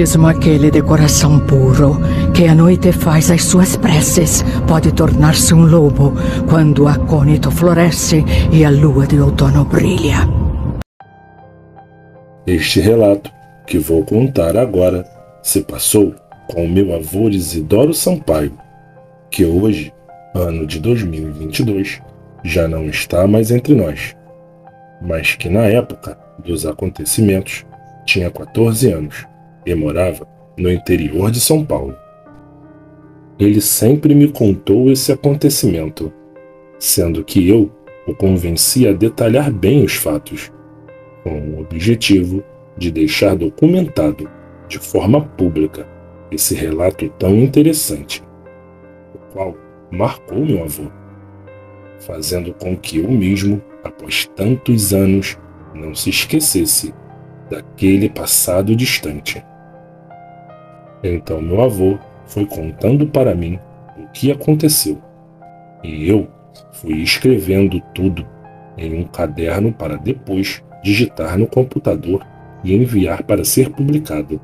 Mesmo aquele de coração puro, que à noite faz as suas preces, pode tornar-se um lobo quando o acônito floresce e a lua de outono brilha. Este relato, que vou contar agora, se passou com o meu avô Isidoro Sampaio, que hoje, ano de 2022, já não está mais entre nós, mas que na época dos acontecimentos tinha 14 anos e morava no interior de São Paulo. Ele sempre me contou esse acontecimento, sendo que eu o convenci a detalhar bem os fatos, com o objetivo de deixar documentado de forma pública esse relato tão interessante, o qual marcou meu avô, fazendo com que eu mesmo, após tantos anos, não se esquecesse daquele passado distante. Então meu avô foi contando para mim o que aconteceu, e eu fui escrevendo tudo em um caderno para depois digitar no computador e enviar para ser publicado.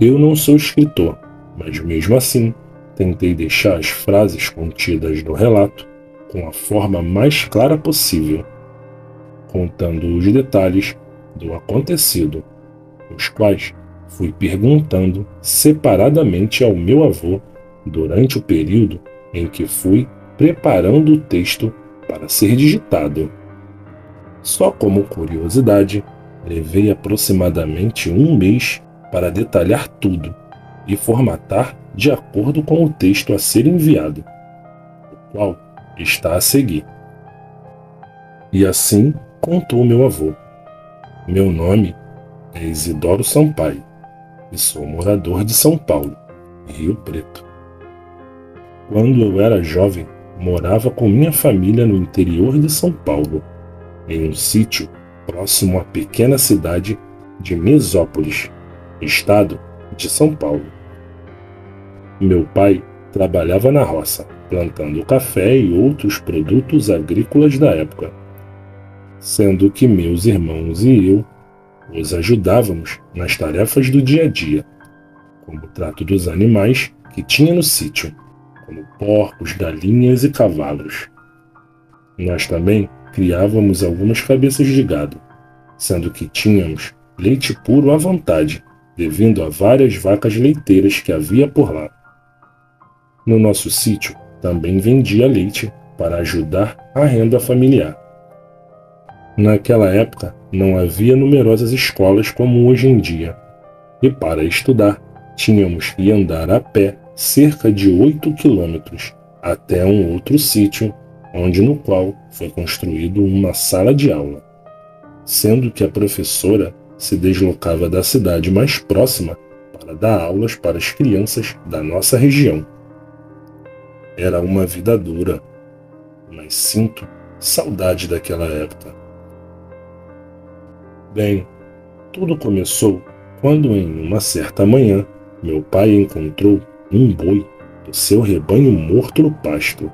Eu não sou escritor, mas mesmo assim tentei deixar as frases contidas no relato com a forma mais clara possível, contando os detalhes do acontecido, os quais fui perguntando separadamente ao meu avô durante o período em que fui preparando o texto para ser digitado. Só como curiosidade, levei aproximadamente um mês para detalhar tudo e formatar de acordo com o texto a ser enviado, o qual está a seguir. E assim contou meu avô. Meu nome é Isidoro Sampaio e sou morador de São Paulo, Rio Preto. Quando eu era jovem, morava com minha família no interior de São Paulo, em um sítio próximo à pequena cidade de Mesópolis, estado de São Paulo. Meu pai trabalhava na roça, plantando café e outros produtos agrícolas da época, sendo que meus irmãos e eu os ajudávamos nas tarefas do dia a dia, como o trato dos animais que tinha no sítio, como porcos, galinhas e cavalos. Nós também criávamos algumas cabeças de gado, sendo que tínhamos leite puro à vontade, devido a várias vacas leiteiras que havia por lá. No nosso sítio também vendia leite para ajudar a renda familiar. Naquela época não havia numerosas escolas como hoje em dia, e para estudar tínhamos que andar a pé cerca de 8 quilômetros até um outro sítio, no qual foi construído uma sala de aula, sendo que a professora se deslocava da cidade mais próxima para dar aulas para as crianças da nossa região. Era uma vida dura, mas sinto saudade daquela época. Bem, tudo começou quando em uma certa manhã meu pai encontrou um boi do seu rebanho morto no pasto.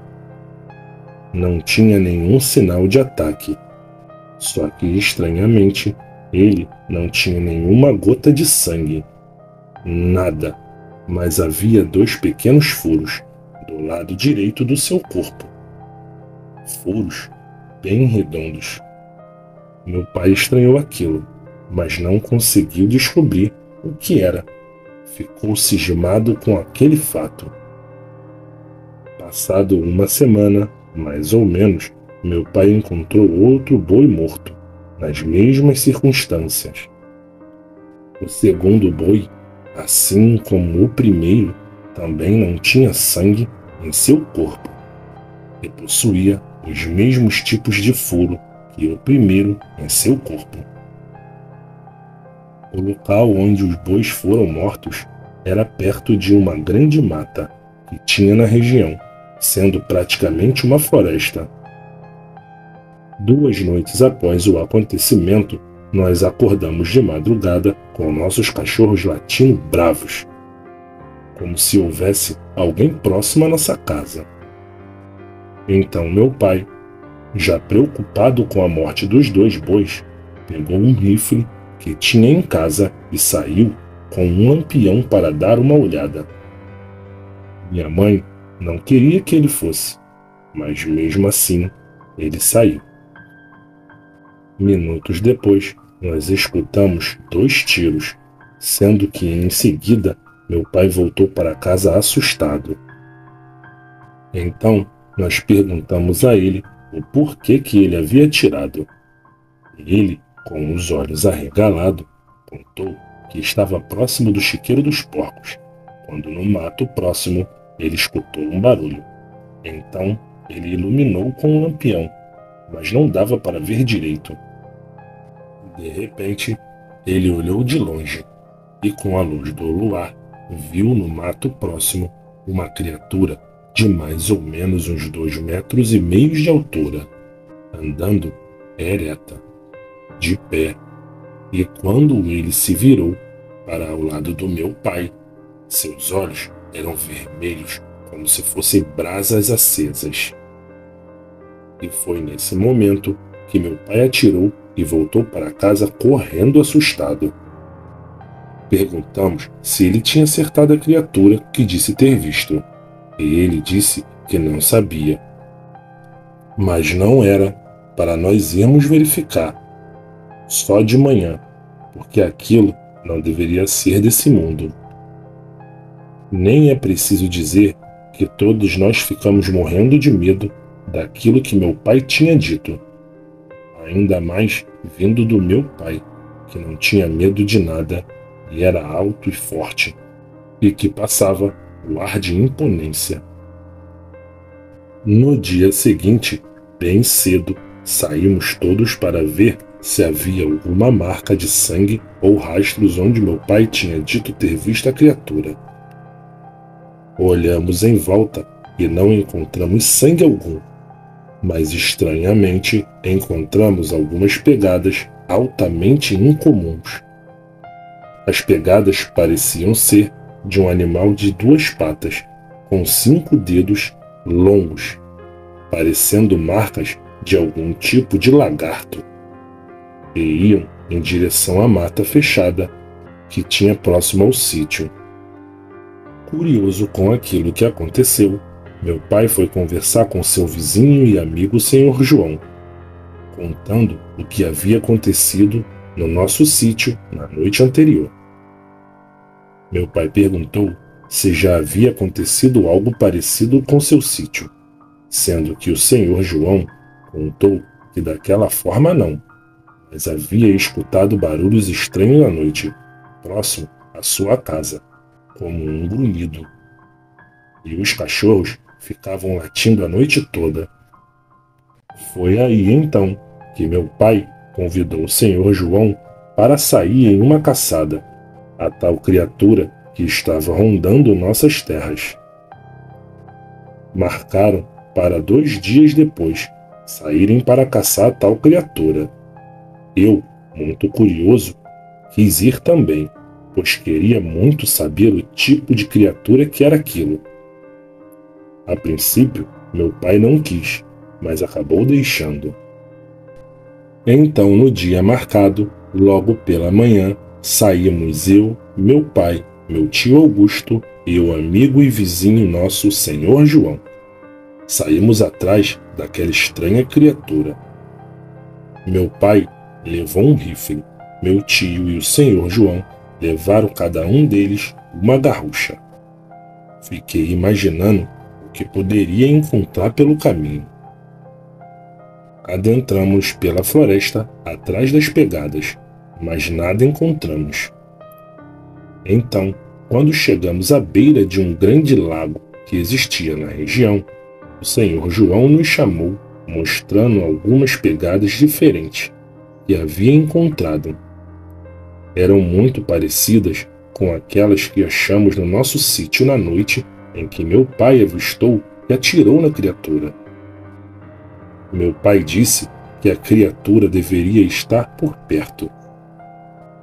Não tinha nenhum sinal de ataque, só que estranhamente ele não tinha nenhuma gota de sangue. Nada, mas havia 2 pequenos furos do lado direito do seu corpo. Furos bem redondos. Meu pai estranhou aquilo, mas não conseguiu descobrir o que era. Ficou cismado com aquele fato. Passado uma semana, mais ou menos, meu pai encontrou outro boi morto, nas mesmas circunstâncias. O segundo boi, assim como o primeiro, também não tinha sangue em seu corpo e possuía os mesmos tipos de furo que o primeiro em seu corpo. O local onde os bois foram mortos era perto de uma grande mata que tinha na região, sendo praticamente uma floresta. 2 noites após o acontecimento, nós acordamos de madrugada com nossos cachorros latindo bravos, como se houvesse alguém próximo à nossa casa. Então meu pai, já preocupado com a morte dos 2 bois, pegou um rifle que tinha em casa e saiu com um lampião para dar uma olhada. Minha mãe não queria que ele fosse, mas mesmo assim ele saiu. Minutos depois, nós escutamos 2 tiros, sendo que em seguida meu pai voltou para casa assustado. Então, nós perguntamos a ele o porquê que ele havia atirado. Ele, com os olhos arregalados, contou que estava próximo do chiqueiro dos porcos, quando no mato próximo ele escutou um barulho. Então, ele iluminou com um lampião, mas não dava para ver direito. De repente, ele olhou de longe e, com a luz do luar, viu no mato próximo uma criatura de mais ou menos uns 2,5 metros de altura, andando ereta, de pé, e quando ele se virou para ao lado do meu pai, seus olhos eram vermelhos como se fossem brasas acesas. E foi nesse momento que meu pai atirou e voltou para casa correndo assustado. Perguntamos se ele tinha acertado a criatura que disse ter visto, e ele disse que não sabia. Mas não era para nós irmos verificar, só de manhã, porque aquilo não deveria ser desse mundo. Nem é preciso dizer que todos nós ficamos morrendo de medo daquilo que meu pai tinha dito, ainda mais vindo do meu pai, que não tinha medo de nada e era alto e forte, e que passava o ar de imponência. No dia seguinte, bem cedo, saímos todos para ver se havia alguma marca de sangue ou rastros onde meu pai tinha dito ter visto a criatura. Olhamos em volta e não encontramos sangue algum, mas estranhamente encontramos algumas pegadas altamente incomuns. As pegadas pareciam ser de um animal de 2 patas, com 5 dedos longos, parecendo marcas de algum tipo de lagarto, e iam em direção à mata fechada que tinha próximo ao sítio. Curioso com aquilo que aconteceu, meu pai foi conversar com seu vizinho e amigo Senhor João, contando o que havia acontecido no nosso sítio na noite anterior. Meu pai perguntou se já havia acontecido algo parecido com seu sítio, sendo que o Senhor João contou que daquela forma não, mas havia escutado barulhos estranhos na noite, próximo à sua casa, como um grunhido, e os cachorros ficavam latindo a noite toda. Foi aí então que meu pai convidou o Senhor João para sair em uma caçada a tal criatura que estava rondando nossas terras. Marcaram para 2 dias depois saírem para caçar a tal criatura. Eu, muito curioso, quis ir também, pois queria muito saber o tipo de criatura que era aquilo. A princípio, meu pai não quis, mas acabou deixando. Então, no dia marcado, logo pela manhã, saímos eu, meu pai, meu tio Augusto e o amigo e vizinho nosso, Senhor João. Saímos atrás daquela estranha criatura. Meu pai levou um rifle, meu tio e o Senhor João levaram cada um deles uma garrucha. Fiquei imaginando o que poderia encontrar pelo caminho. Adentramos pela floresta atrás das pegadas, mas nada encontramos. Então, quando chegamos à beira de um grande lago que existia na região, o Senhor João nos chamou, mostrando algumas pegadas diferentes que havia encontrado. Eram muito parecidas com aquelas que achamos no nosso sítio na noite em que meu pai avistou e atirou na criatura. Meu pai disse que a criatura deveria estar por perto.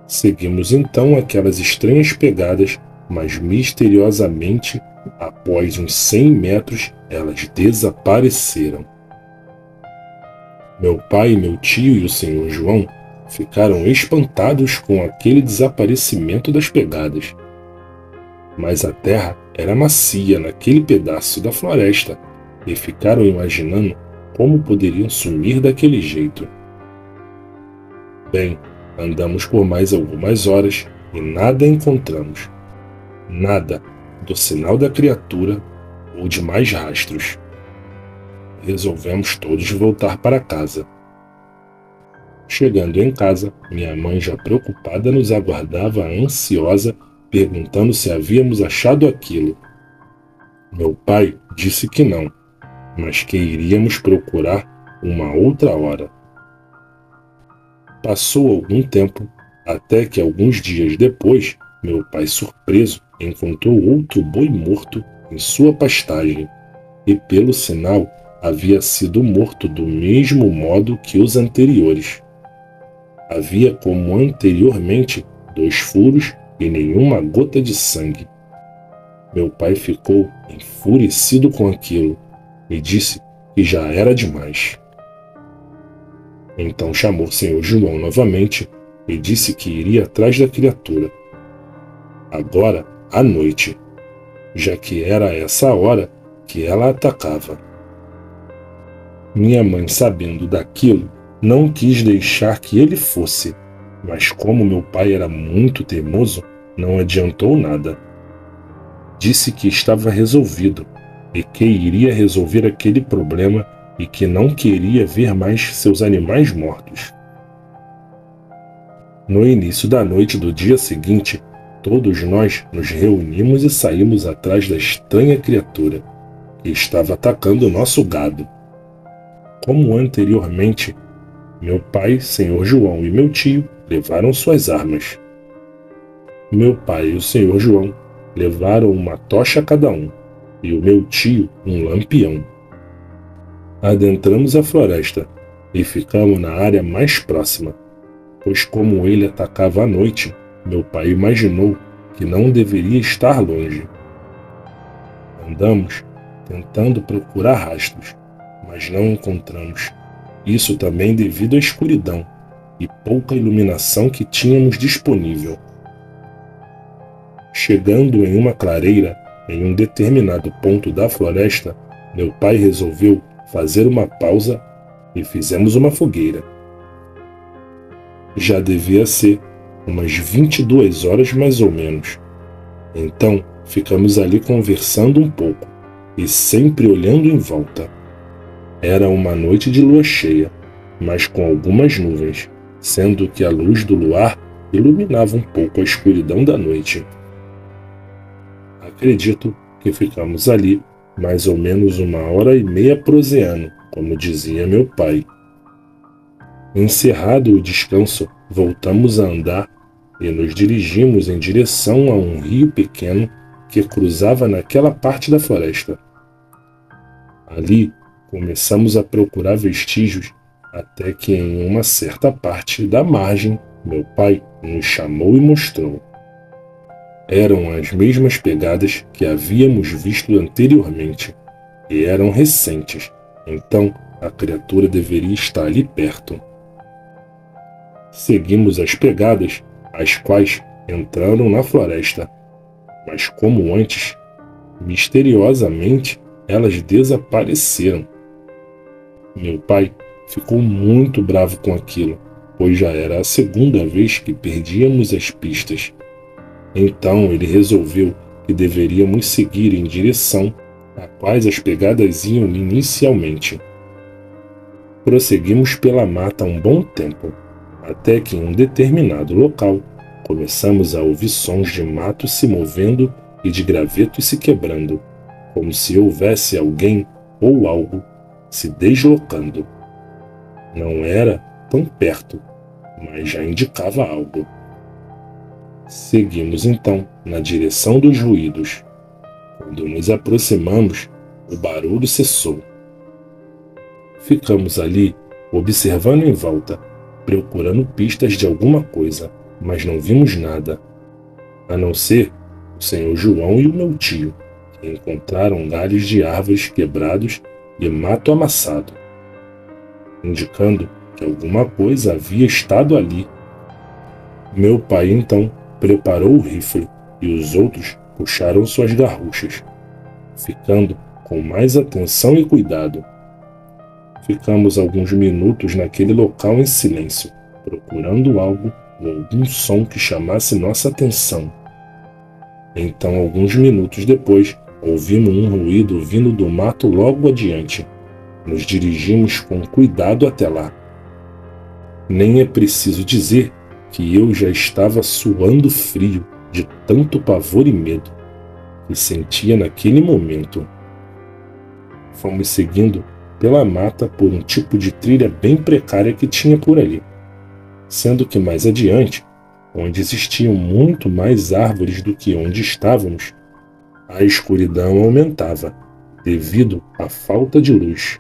Seguimos então aquelas estranhas pegadas, mas misteriosamente, após uns 100 metros, elas desapareceram. Meu pai, meu tio e o Senhor João ficaram espantados com aquele desaparecimento das pegadas. Mas a terra era macia naquele pedaço da floresta e ficaram imaginando como poderiam sumir daquele jeito. Bem, andamos por mais algumas horas e nada encontramos. Nada do sinal da criatura ou de mais rastros. Resolvemos todos voltar para casa. Chegando em casa, minha mãe, já preocupada, nos aguardava ansiosa, perguntando se havíamos achado aquilo. Meu pai disse que não, mas que iríamos procurar uma outra hora. Passou algum tempo, até que alguns dias depois, meu pai, surpreso, encontrou outro boi morto em sua pastagem, e pelo sinal havia sido morto do mesmo modo que os anteriores. Havia, como anteriormente, 2 furos e nenhuma gota de sangue. Meu pai ficou enfurecido com aquilo e disse que já era demais. Então chamou o Senhor João novamente e disse que iria atrás da criatura. Agora, à noite, já que era essa hora que ela atacava. Minha mãe, sabendo daquilo, não quis deixar que ele fosse, mas como meu pai era muito teimoso, não adiantou nada. Disse que estava resolvido e que iria resolver aquele problema e que não queria ver mais seus animais mortos. No início da noite do dia seguinte, todos nós nos reunimos e saímos atrás da estranha criatura que estava atacando o nosso gado. Como anteriormente, meu pai, Senhor João e meu tio levaram suas armas. Meu pai e o Senhor João levaram uma tocha cada um, e o meu tio um lampião. Adentramos a floresta e ficamos na área mais próxima, pois como ele atacava à noite, meu pai imaginou que não deveria estar longe. Andamos tentando procurar rastros, mas não encontramos. Isso também devido à escuridão e pouca iluminação que tínhamos disponível. Chegando em uma clareira, em um determinado ponto da floresta, meu pai resolveu fazer uma pausa e fizemos uma fogueira. Já devia ser umas 22 horas mais ou menos. Então ficamos ali conversando um pouco e sempre olhando em volta. Era uma noite de lua cheia, mas com algumas nuvens, sendo que a luz do luar iluminava um pouco a escuridão da noite. Acredito que ficamos ali mais ou menos 1h30 proseando, como dizia meu pai. Encerrado o descanso, voltamos a andar e nos dirigimos em direção a um rio pequeno que cruzava naquela parte da floresta. Ali, começamos a procurar vestígios até que em uma certa parte da margem, meu pai nos chamou e mostrou. Eram as mesmas pegadas que havíamos visto anteriormente e eram recentes, então a criatura deveria estar ali perto. Seguimos as pegadas, as quais entraram na floresta, mas como antes, misteriosamente elas desapareceram. Meu pai ficou muito bravo com aquilo, pois já era a segunda vez que perdíamos as pistas. Então ele resolveu que deveríamos seguir em direção a quais as pegadas iam inicialmente. Prosseguimos pela mata um bom tempo, até que em um determinado local começamos a ouvir sons de mato se movendo e de gravetos se quebrando, como se houvesse alguém ou algo se deslocando. Não era tão perto, mas já indicava algo. Seguimos então na direção dos ruídos. Quando nos aproximamos, o barulho cessou. Ficamos ali, observando em volta, procurando pistas de alguma coisa, mas não vimos nada, a não ser o Senhor João e o meu tio, que encontraram galhos de árvores quebrados e mato amassado, indicando que alguma coisa havia estado ali. Meu pai então preparou o rifle e os outros puxaram suas garruchas, ficando com mais atenção e cuidado. Ficamos alguns minutos naquele local em silêncio, procurando algo ou algum som que chamasse nossa atenção. Então, alguns minutos depois, ouvimos um ruído vindo do mato logo adiante. Nos dirigimos com cuidado até lá. Nem é preciso dizer que eu já estava suando frio de tanto pavor e medo que sentia naquele momento. Fomos seguindo pela mata por um tipo de trilha bem precária que tinha por ali, sendo que mais adiante, onde existiam muito mais árvores do que onde estávamos, a escuridão aumentava devido à falta de luz.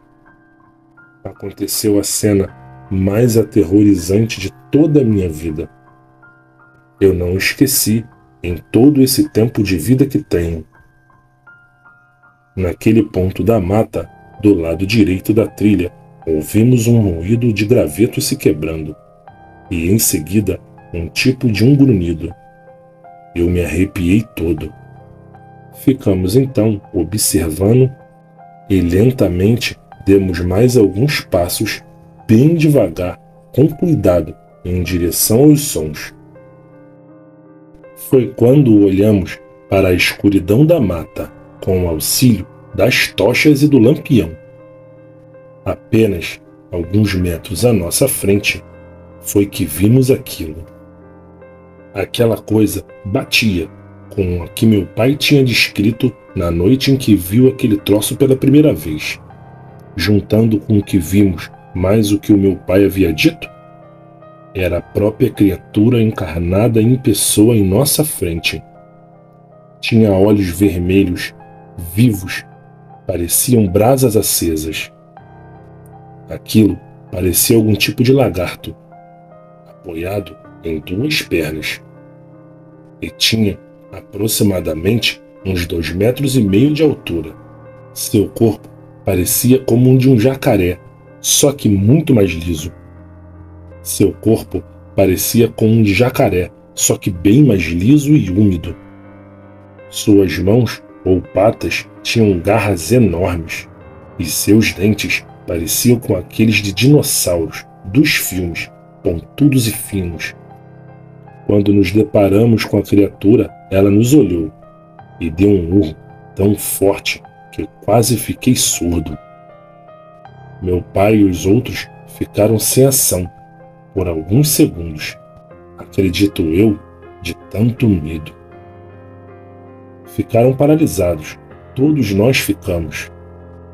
Aconteceu a cena mais aterrorizante de toda a minha vida. Eu não esqueci em todo esse tempo de vida que tenho. Naquele ponto da mata, do lado direito da trilha, ouvimos um ruído de graveto se quebrando, e em seguida um tipo de um grunhido. Eu me arrepiei todo. Ficamos então observando e lentamente demos mais alguns passos, bem devagar, com cuidado, em direção aos sons. Foi quando olhamos para a escuridão da mata, com o auxílio das tochas e do lampião. Apenas alguns metros à nossa frente foi que vimos aquilo. Aquela coisa batia com o que meu pai tinha descrito na noite em que viu aquele troço pela primeira vez. Juntando com o que vimos mais o que o meu pai havia dito, era a própria criatura encarnada em pessoa em nossa frente. Tinha olhos vermelhos, vivos, pareciam brasas acesas. Aquilo parecia algum tipo de lagarto, apoiado em 2 pernas, e tinha aproximadamente uns 2,5 metros de altura. Seu corpo parecia como um de um jacaré, só que muito mais liso. Seu corpo parecia como um de jacaré, só que bem mais liso e úmido. Suas mãos ou patas tinham garras enormes, e seus dentes pareciam com aqueles de dinossauros dos filmes, pontudos e finos. Quando nos deparamos com a criatura, ela nos olhou e deu um urro tão forte que quase fiquei surdo. Meu pai e os outros ficaram sem ação por alguns segundos, acredito eu, de tanto medo. Ficaram paralisados, todos nós ficamos.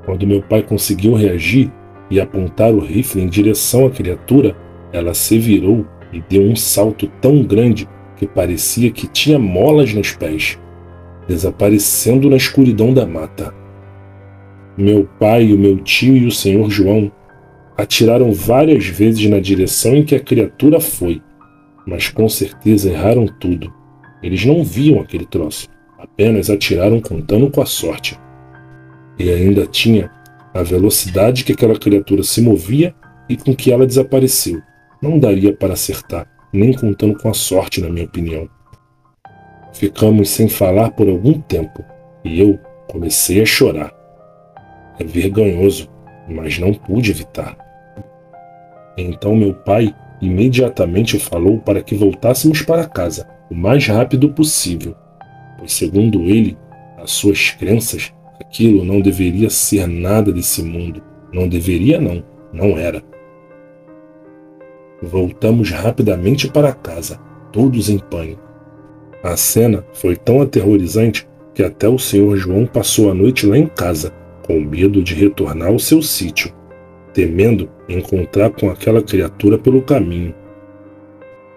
Quando meu pai conseguiu reagir e apontar o rifle em direção à criatura, ela se virou e deu um salto tão grande que parecia que tinha molas nos pés, desaparecendo na escuridão da mata. Meu pai, o meu tio e o senhor João atiraram várias vezes na direção em que a criatura foi, mas com certeza erraram tudo. Eles não viam aquele troço, apenas atiraram contando com a sorte. E ainda tinha a velocidade que aquela criatura se movia e com que ela desapareceu. Não daria para acertar, nem contando com a sorte, na minha opinião. Ficamos sem falar por algum tempo, e eu comecei a chorar. É vergonhoso, mas não pude evitar. Então meu pai imediatamente falou para que voltássemos para casa o mais rápido possível, pois, segundo ele, as suas crenças, aquilo não deveria ser nada desse mundo. Não deveria não, não era. Voltamos rapidamente para casa, todos em pânico. A cena foi tão aterrorizante que até o senhor João passou a noite lá em casa, com medo de retornar ao seu sítio, temendo encontrar com aquela criatura pelo caminho.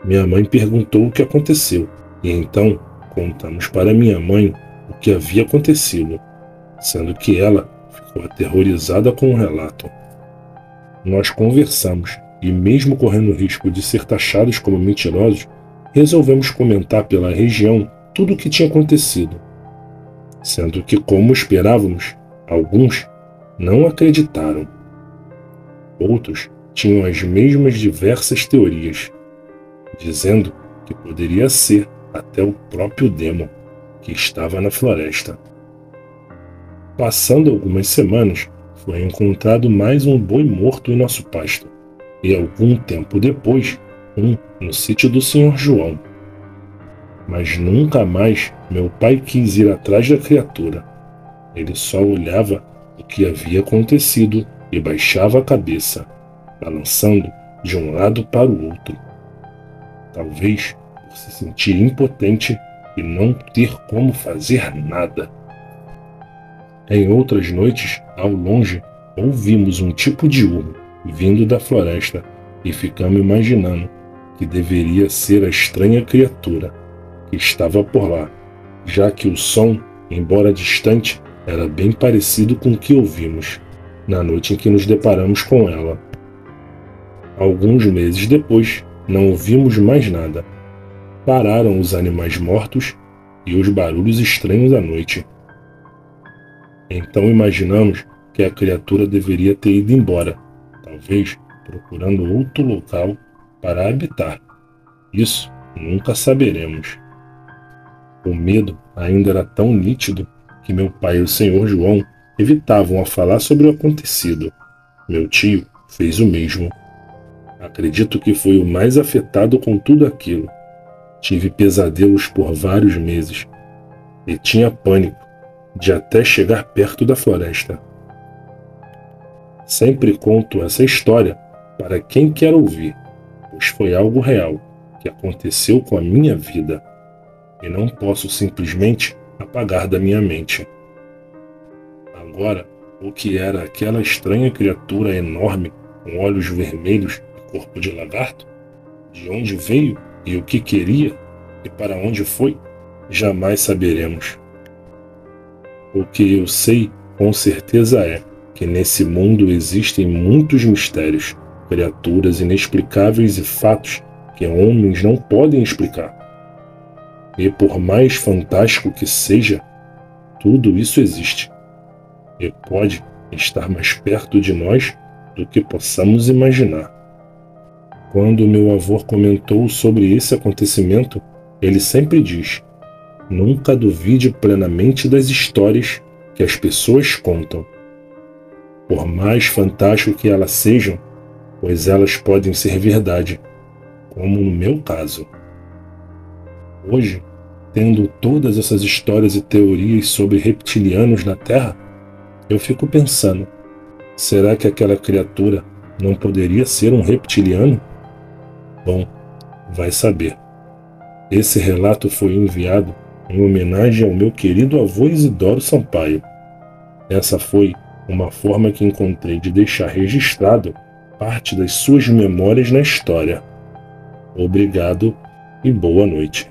Minha mãe perguntou o que aconteceu, e então contamos para minha mãe o que havia acontecido, sendo que ela ficou aterrorizada com o relato. Nós conversamos, e mesmo correndo o risco de ser taxados como mentirosos, resolvemos comentar pela região tudo o que tinha acontecido, sendo que, como esperávamos, alguns não acreditaram. Outros tinham as mesmas diversas teorias, dizendo que poderia ser até o próprio Demon que estava na floresta. Passando algumas semanas, foi encontrado mais um boi morto em nosso pasto, e algum tempo depois, um no sítio do Sr. João. Mas nunca mais meu pai quis ir atrás da criatura. Ele só olhava o que havia acontecido e baixava a cabeça, balançando de um lado para o outro. Talvez por se sentir impotente e não ter como fazer nada. Em outras noites, ao longe, ouvimos um tipo de urro vindo da floresta e ficamos imaginando que deveria ser a estranha criatura que estava por lá, já que o som, embora distante, era bem parecido com o que ouvimos na noite em que nos deparamos com ela. Alguns meses depois, não ouvimos mais nada. Pararam os animais mortos e os barulhos estranhos à noite. Então imaginamos que a criatura deveria ter ido embora, talvez procurando outro local para habitar. Isso nunca saberemos. O medo ainda era tão nítido que meu pai e o Sr. João evitavam a falar sobre o acontecido. Meu tio fez o mesmo. Acredito que foi o mais afetado com tudo aquilo. Tive pesadelos por vários meses e tinha pânico de até chegar perto da floresta. Sempre conto essa história para quem quer ouvir, pois foi algo real que aconteceu com a minha vida e não posso simplesmente apagar da minha mente. Agora, o que era aquela estranha criatura enorme com olhos vermelhos e corpo de lagarto? De onde veio e o que queria e para onde foi? Jamais saberemos. O que eu sei com certeza é que nesse mundo existem muitos mistérios, criaturas inexplicáveis e fatos que homens não podem explicar. E por mais fantástico que seja, tudo isso existe e pode estar mais perto de nós do que possamos imaginar. Quando meu avô comentou sobre esse acontecimento, ele sempre diz: nunca duvide plenamente das histórias que as pessoas contam, por mais fantástico que elas sejam, pois elas podem ser verdade, como no meu caso. Hoje, tendo todas essas histórias e teorias sobre reptilianos na Terra, eu fico pensando, será que aquela criatura não poderia ser um reptiliano? Bom, vai saber. Esse relato foi enviado em homenagem ao meu querido avô Isidoro Sampaio. Essa foi uma forma que encontrei de deixar registrado parte das suas memórias na história. Obrigado e boa noite.